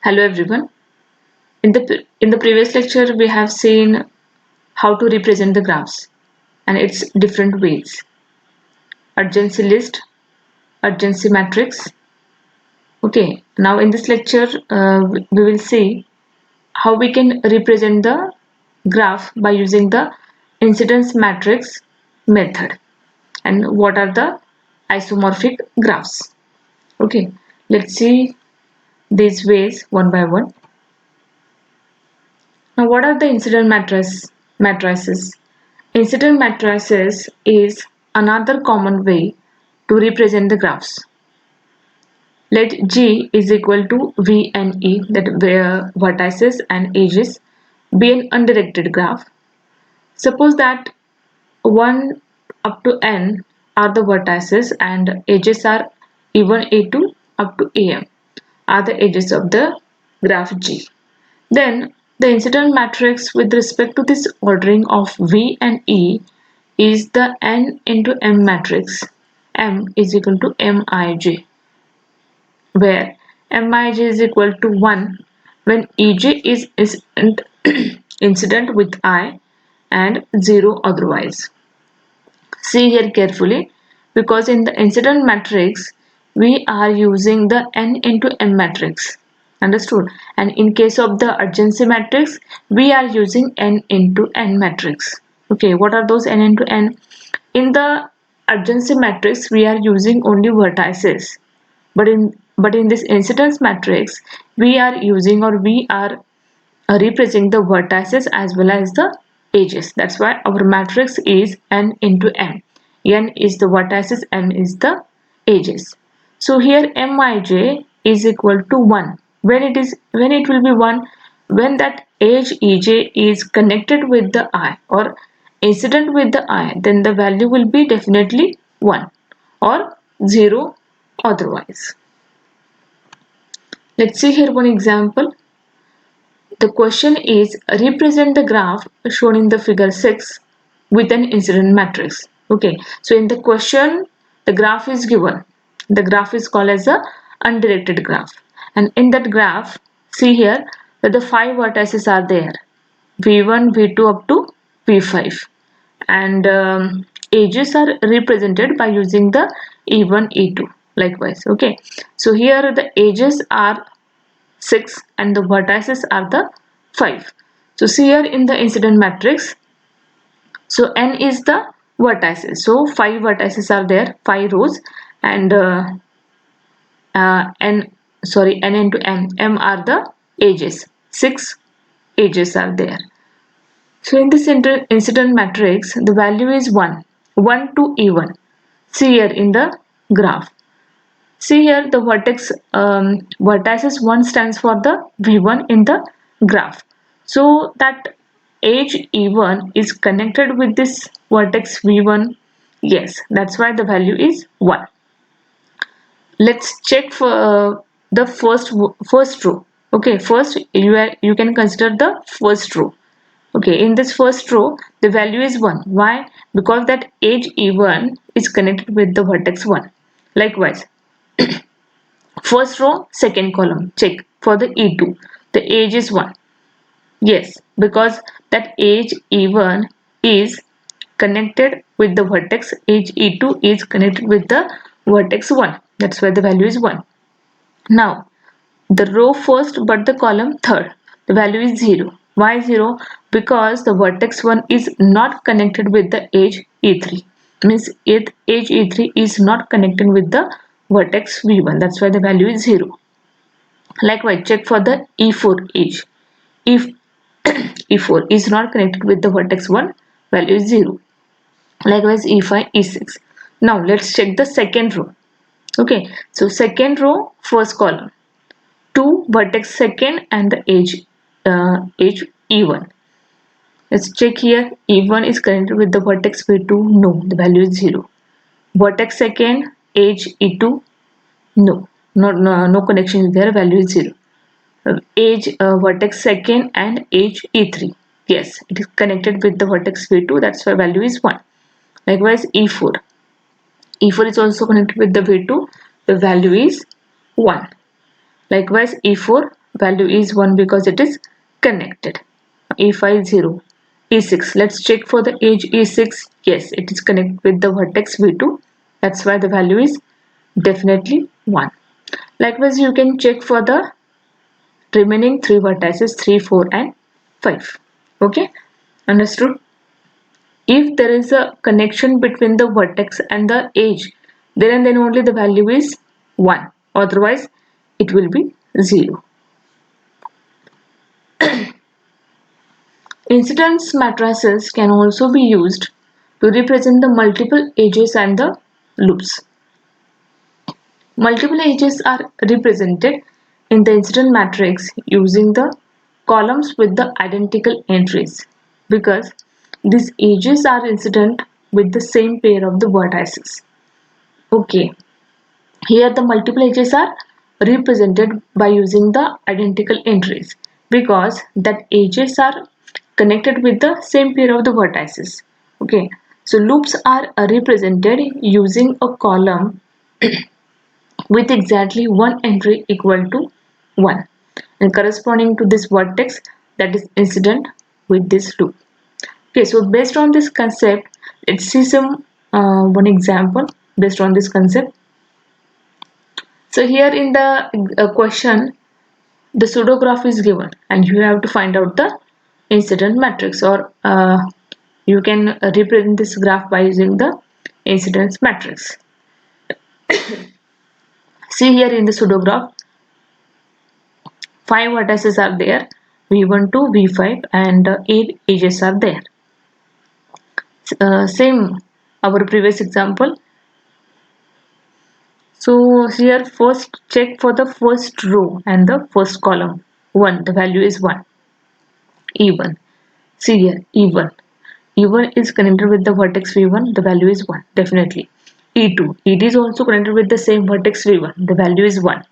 Hello everyone. In the previous lecture we have seen how to represent the graphs and its different ways. Urgency list, urgency matrix. Okay, now in this lecture we will see how we can represent the graph by using the incidence matrix method and what are the isomorphic graphs. Okay, let's see these ways one by one. Now, what are the incident matrices? Incident matrices is another common way to represent the graphs. Let G is equal to V and E, that where vertices and edges, be an undirected graph. Suppose that 1 up to n are the vertices and edges are E1, E2 up to Am are the edges of the graph G. Then the incident matrix with respect to this ordering of V and E is the n into m matrix. M is equal to Mij, where Mij is equal to 1 when Ej is incident with I and 0 otherwise. See here carefully, because in the incident matrix we are using the n into m matrix. Understood? And in case of the urgency matrix we are using n into n matrix. Okay, what are those n into n? In the urgency matrix we are using only vertices, but in this incidence matrix we are using or we are representing the vertices as well as the edges. That's why our matrix is n into m. N is the vertices, m is the edges. So here Mij is equal to 1. When it will be 1, when that edge Ej is connected with the I or incident with the I, then the value will be definitely 1 or 0 otherwise. Let's see here one example. The question is represent the graph shown in the figure 6 with an incident matrix. Okay, so in the question the graph is given. The graph is called as a undirected graph, and in that graph see here that the 5 vertices are there, v1 v2 up to v5, and edges are represented by using the e1 e2 likewise. Okay, so here the edges are 6 and the vertices are the 5. So see here in the incident matrix, so n is the vertices, so 5 vertices are there, 5 rows, and n into m are the edges, 6 edges are there. So in this incident matrix the value is 1 to e1. See here in the graph, see here the vertices 1 stands for the v1 in the graph. So that edge e1 is connected with this vertex v1. Yes, that's why the value is 1. Let's check for the first row. Okay, first you can consider the first row. Okay, in this first row the value is 1. Why? Because that edge e1 is connected with the vertex 1. Likewise, first row, second column, check for the E2. The edge is 1. Yes, because that edge E1 is connected with the vertex, edge E2 is connected with the vertex 1. That's why the value is 1. Now, the row first but the column third, the value is 0. Why 0? Because the vertex 1 is not connected with the edge E3. Means edge E3 is not connected with the vertex V1. That's why the value is 0. Likewise, check for the E4 edge. If E4 is not connected with the vertex 1, value is 0. Likewise, E5, E6. Now, let's check the second row. Okay, so second row, first column. 2 vertex second and the edge E1. Let's check here. E1 is connected with the vertex V2. No, the value is 0. Vertex second, edge E2. No, no connection is there. Value is 0. Edge vertex second and edge E3. Yes, it is connected with the vertex V2. That's why value is 1. Likewise, E4. E4 is also connected with the V2. The value is 1. Likewise, E4 Value is 1 because it is connected. E5 0. E6. Let's check for the edge E6. Yes, it is connected with the vertex V2. That's why the value is definitely 1. Likewise, you can check for the remaining 3 vertices 3, 4 and 5. Okay, understood? If there is a connection between the vertex and the edge, then and then only the value is 1. Otherwise, it will be 0. Incidence matrices can also be used to represent the multiple edges and the loops. Multiple edges are represented in the incident matrix using the columns with the identical entries because these edges are incident with the same pair of the vertices. Okay, here the multiple edges are represented by using the identical entries because that edges are connected with the same pair of the vertices. Okay, so loops are represented using a column with exactly one entry equal to 1 and corresponding to this vertex that is incident with this loop. Okay, so based on this concept, let's see some one example based on this concept. So here in the question, the pseudograph is given and you have to find out the incident matrix, or you can represent this graph by using the incidence matrix. See here in the pseudograph, 5 vertices are there, v1 to v5, and 8 edges are there. Same our previous example. So here first check for the first row and the first column. 1, the value is 1. E1. See here, E1. E1 is connected with the vertex V1, the value is 1, definitely. E2. It is also connected with the same vertex V1, the value is 1.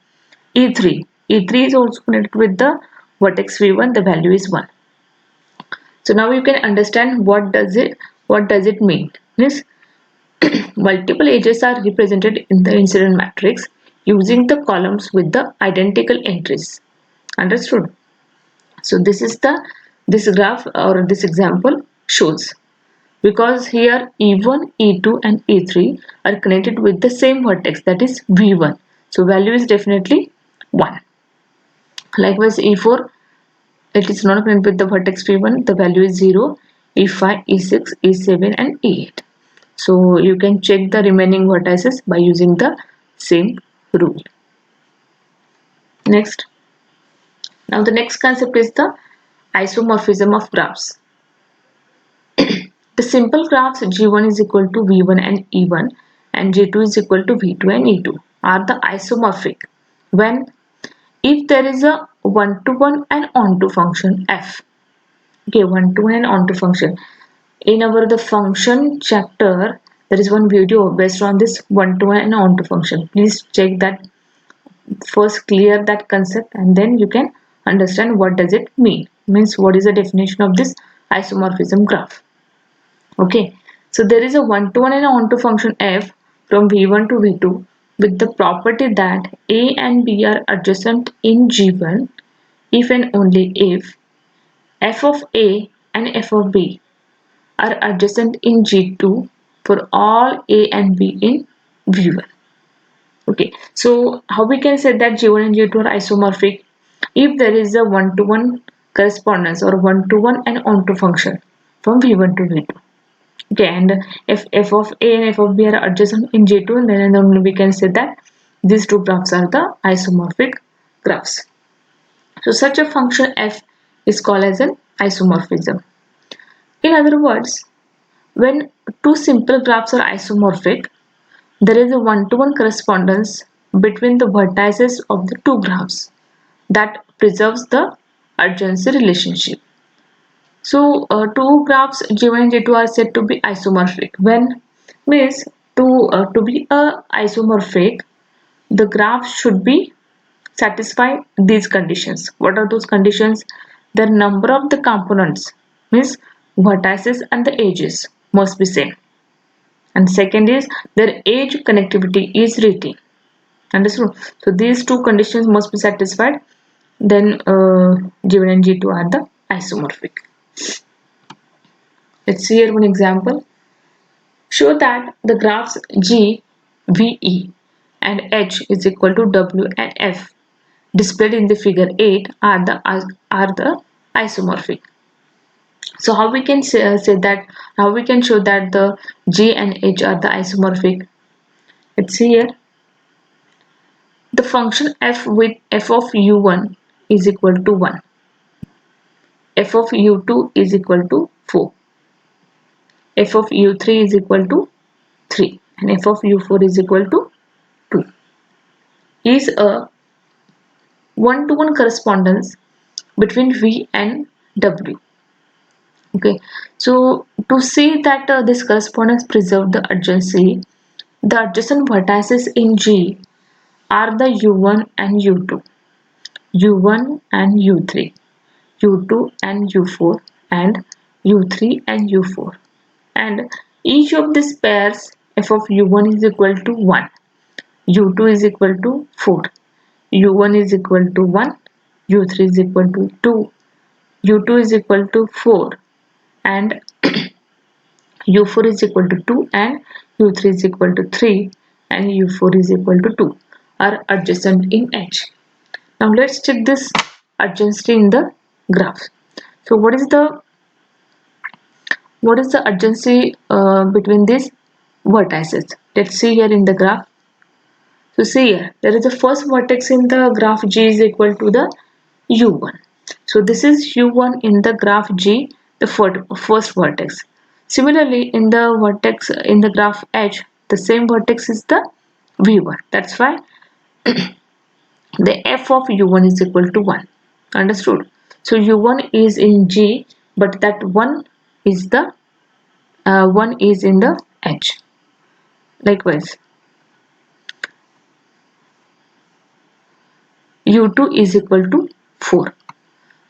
E3. E3 is also connected with the vertex V1, the value is 1. So now you can understand what does it mean. Means multiple edges are represented in the incident matrix using the columns with the identical entries. Understood? So this graph or this example shows, because here E1, E2 and E3 are connected with the same vertex, that is V1. So value is definitely 1. Likewise E4, it is not connected with the vertex V1, the value is 0. E5, E6, E7 and E8. So you can check the remaining vertices by using the same rule. Next. Now the next concept is the isomorphism of graphs. The simple graphs G1 is equal to V1 and E1 and G2 is equal to V2 and E2 are the isomorphic when if there is a one-to-one and onto function f. Okay, one-to-one and onto function. In our the function chapter, there is one video based on this one-to-one and onto function. Please check that, first clear that concept and then you can understand what does it mean. Means what is the definition of this isomorphism graph. Okay, so there is a one-to-one and onto function f from v1 to v2 with the property that a and b are adjacent in g1 if and only if f of a and f of b are adjacent in g2 for all a and b in v1. Okay, so how we can say that g1 and g2 are isomorphic? If there is a one-to-one correspondence or one-to-one and onto function from v1 to v2. Okay, and if f of a and f of b are adjacent in J2, then only we can say that these two graphs are the isomorphic graphs. So such a function f is called as an isomorphism. In other words, when two simple graphs are isomorphic, there is a one-to-one correspondence between the vertices of the two graphs that preserves the adjacency relationship. So two graphs G1 and G2 are said to be isomorphic. When means to be a isomorphic, the graph should be satisfy these conditions. What are those conditions? The number of the components means vertices and the edges must be same. And second is their edge connectivity is retained. Understood? So these two conditions must be satisfied. then G1 and G2 are the isomorphic. Let's see here one example. Show that the graphs G, VE and H is equal to W and F displayed in the figure 8 are the isomorphic. So how we can say that, how we can show that the G and H are the isomorphic? Let's see here. The function f with f of u1 is equal to 1, f of u2 is equal to 4, f of u3 is equal to 3 and f of u4 is equal to 2 is a one-to-one correspondence between v and w. Okay, so to see that this correspondence preserve the adjacency, the adjacent vertices in G are the u1 and u2, u1 and u3, u2 and u4 and u3 and u4, and each of these pairs f of u1 is equal to 1, u2 is equal to 4, u1 is equal to 1, u3 is equal to 2, u2 is equal to 4 and u4 is equal to 2 and u3 is equal to 3 and u4 is equal to 2 are adjacent in H. Now let's check this adjacency in the graph. So what is the adjacency between these vertices? Let's see here in the graph. So see here, there is the first vertex in the graph G is equal to the u1. So this is u1 in the graph G, the first vertex. Similarly, in the vertex in the graph H, the same vertex is the v1. That's why the f of u1 is equal to 1. Understood? So u1 is in G, but that 1 is the 1 is in the H. Likewise, u2 is equal to 4.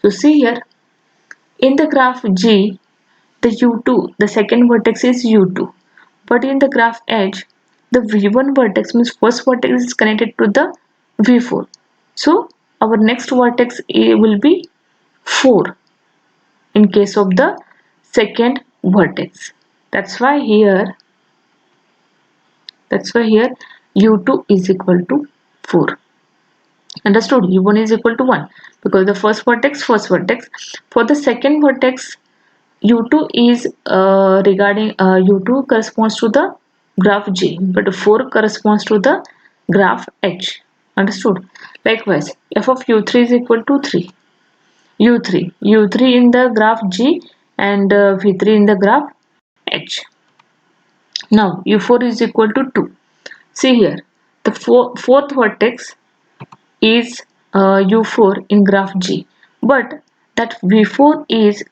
So see here, in the graph G, the u2, the second vertex is u2. But in the graph H, the v1 vertex means first vertex is connected to the v4. So our next vertex will be 4 in case of the second vertex. That's why here u2 is equal to 4. Understood? u1 is equal to 1 because the first vertex. For the second vertex, u2 is regarding u2 corresponds to the graph G, but 4 corresponds to the graph H. Understood? Likewise, f of u3 is equal to 3. u3 in the graph G and v3 in the graph H. Now u4 is equal to 2. See here, the fourth vertex is u4 in graph G, but that v4 is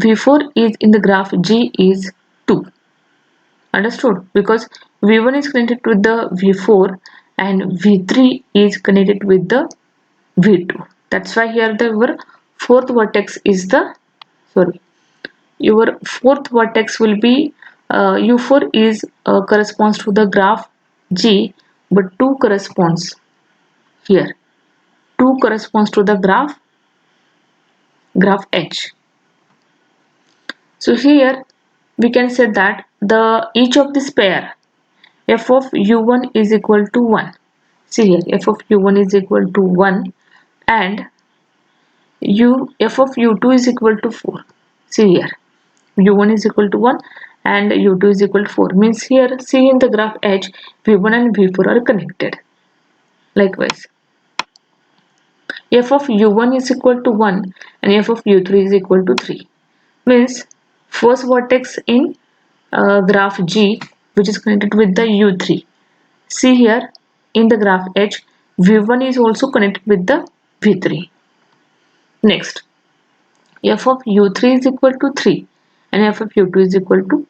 v4 is in the graph G is 2. Understood? Because v1 is connected with the v4 and v3 is connected with the v2. That's why here your fourth vertex is the your fourth vertex will be u4 is corresponds to the graph G, but 2 corresponds here. 2 corresponds to the graph H. So here we can say that the each of this pair f of u1 is equal to 1. See here, f of u1 is equal to 1 and f of u2 is equal to 4. See here, u1 is equal to 1 and u2 is equal to 4. Means here, see in the graph H, v1 and v4 are connected. Likewise, f of u1 is equal to 1 and f of u3 is equal to 3. Means first vertex in graph G, which is connected with the u3. See here in the graph H, v1 is also connected with the v3. Next, f of u3 is equal to 3 and f of u2 is equal to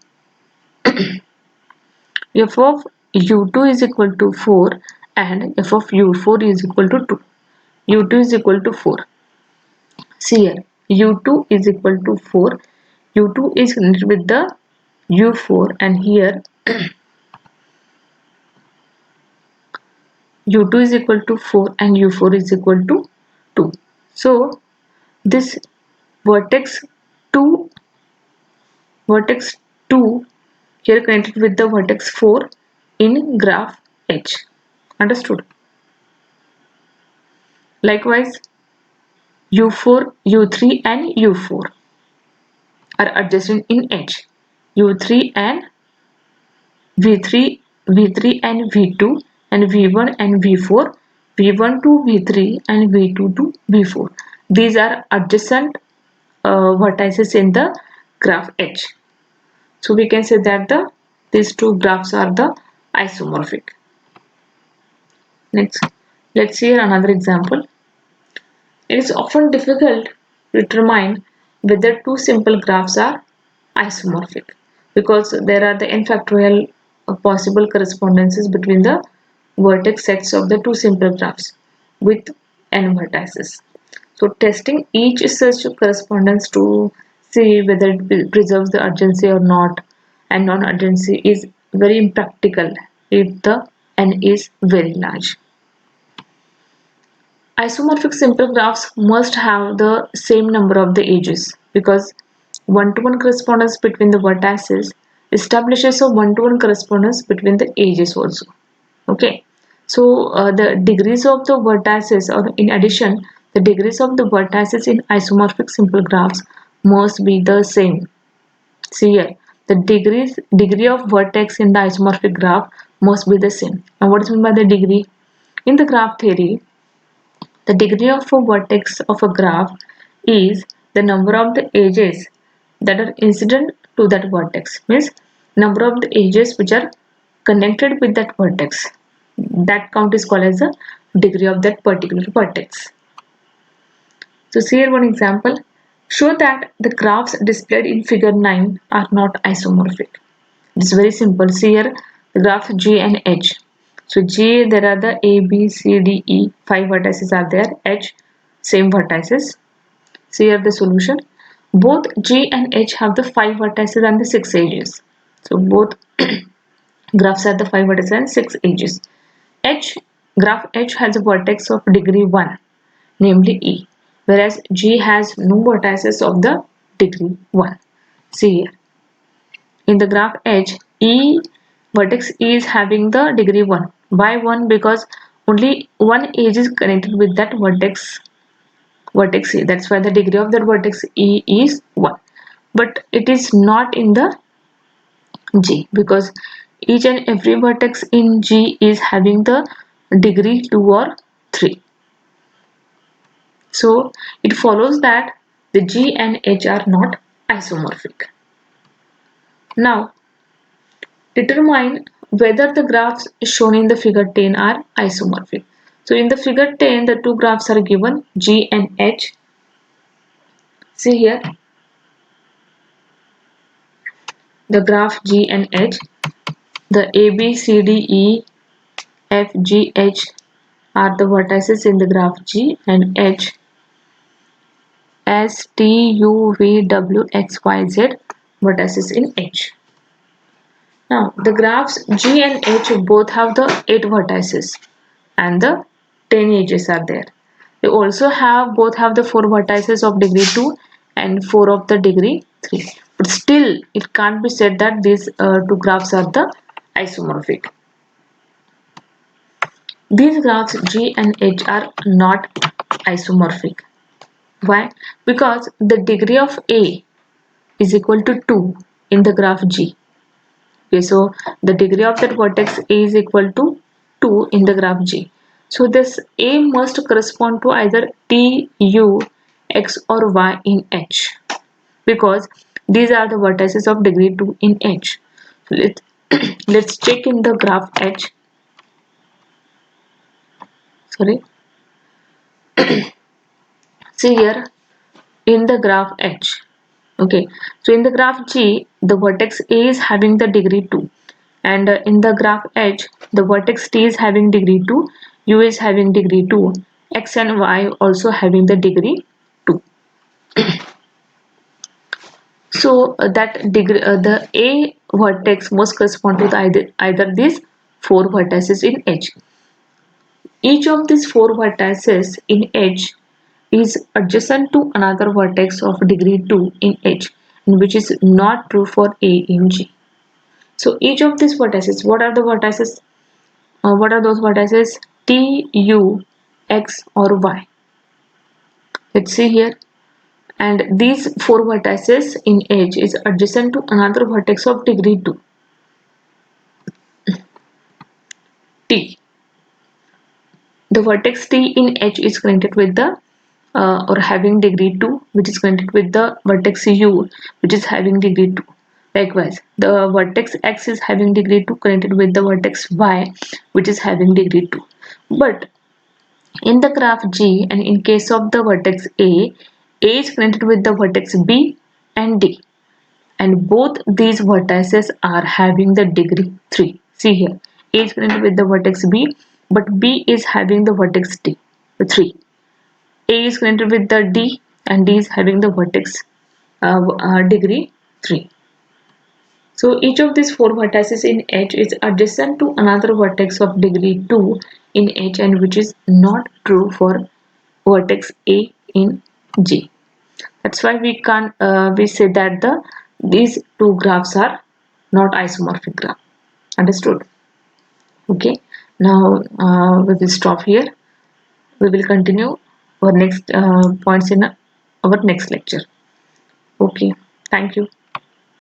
f of u2 is equal to 4 and f of u4 is equal to 2. u2 is equal to 4. See here, u2 is equal to 4. u2 is connected with the u4 and here u2 is equal to 4 and u4 is equal to 2. So this vertex 2 vertex 2 here connected with the vertex 4 in graph H. Understood? Likewise, u4, u3 and u4 are adjacent in H. u3 and v3, v3 and v2 and v1 and v4, v1 to v3 and v2 to v4. These are adjacent vertices in the graph H. So we can say that these two graphs are the isomorphic. Next, let's see another example. It is often difficult to determine whether two simple graphs are isomorphic because there are the n factorial possible correspondences between the vertex sets of the two simple graphs with n vertices. So testing each such correspondence to see whether it preserves the urgency or not and non-urgency is very impractical if the n is very large. Isomorphic simple graphs must have the same number of the edges because one-to-one correspondence between the vertices establishes a one-to-one correspondence between the edges also. Okay, so the degrees of the vertices, or in addition, the degrees of the vertices in isomorphic simple graphs must be the same. See here, the degree of vertex in the isomorphic graph must be the same. Now, what is meant by the degree? In the graph theory, the degree of a vertex of a graph is the number of the edges that are incident to that vertex, means number of the edges which are connected with that vertex. That count is called as the degree of that particular vertex. So see here one example. Show that the graphs displayed in figure 9 are not isomorphic. It's very simple. See here the graph G and H. So G, there are the A, B, C, D, E, 5 vertices are there. H, same vertices. See here the solution. Both G and H have the 5 vertices and the 6 edges. So both graphs have the 5 vertices and 6 edges. Graph H has a vertex of degree 1, namely E, whereas G has no vertices of the degree 1. See here. In the graph H, vertex E is having the degree 1. Why 1? Because only one edge is connected with that vertex E. That's why the degree of that vertex E is 1. But it is not in the G because each and every vertex in G is having the degree 2 or 3. So it follows that the G and H are not isomorphic. Now determine whether the graphs shown in the figure 10 are isomorphic. So in the figure 10, the two graphs are given, G and H. See here, the graph G and H, the A, B, C, D, E, F, G, H are the vertices in the graph G, and H, S, T, U, V, W, X, Y, Z vertices in H. Now the graphs G and H both have the 8 vertices and the 10 edges are there. They also both have the 4 vertices of degree 2 and 4 of the degree 3. But still it can't be said that these two graphs are the isomorphic. These graphs G and H are not isomorphic. Why? Because the degree of A is equal to 2 in the graph G. Okay, so the degree of that vertex A is equal to 2 in the graph G. So this A must correspond to either T, U, X or Y in H because these are the vertices of degree 2 in H. So let's check in the graph H. Sorry. See here in the graph H. Okay, so in the graph G, the vertex A is having the degree 2 and in the graph H, the vertex T is having degree 2, U is having degree 2, X and Y also having the degree 2. So that degree, the A vertex must correspond to either these 4 vertices in H. Each of these four vertices in H is adjacent to another vertex of degree 2 in H, which is not true for A in G. So each of these vertices, what are the vertices? What are those vertices? T, U, X or Y. Let's see here. And these four vertices in H is adjacent to another vertex of degree 2, T. The vertex T in H is connected with the or having degree 2, which is connected with the vertex U, which is having degree 2. Likewise, the vertex X is having degree 2 connected with the vertex Y, which is having degree 2. But in the graph G and in case of the vertex A is connected with the vertex B and D. And both these vertices are having the degree 3. See here, A is connected with the vertex B, but B is having the vertex D, the 3. A is connected with the D and D is having the vertex degree 3. So each of these four vertices in H is adjacent to another vertex of degree 2 in H, and which is not true for vertex A in G. That's why we say that these two graphs are not isomorphic graph. Understood? Okay. Now we will stop here. We will continue our next points in our next lecture. Okay. Thank you.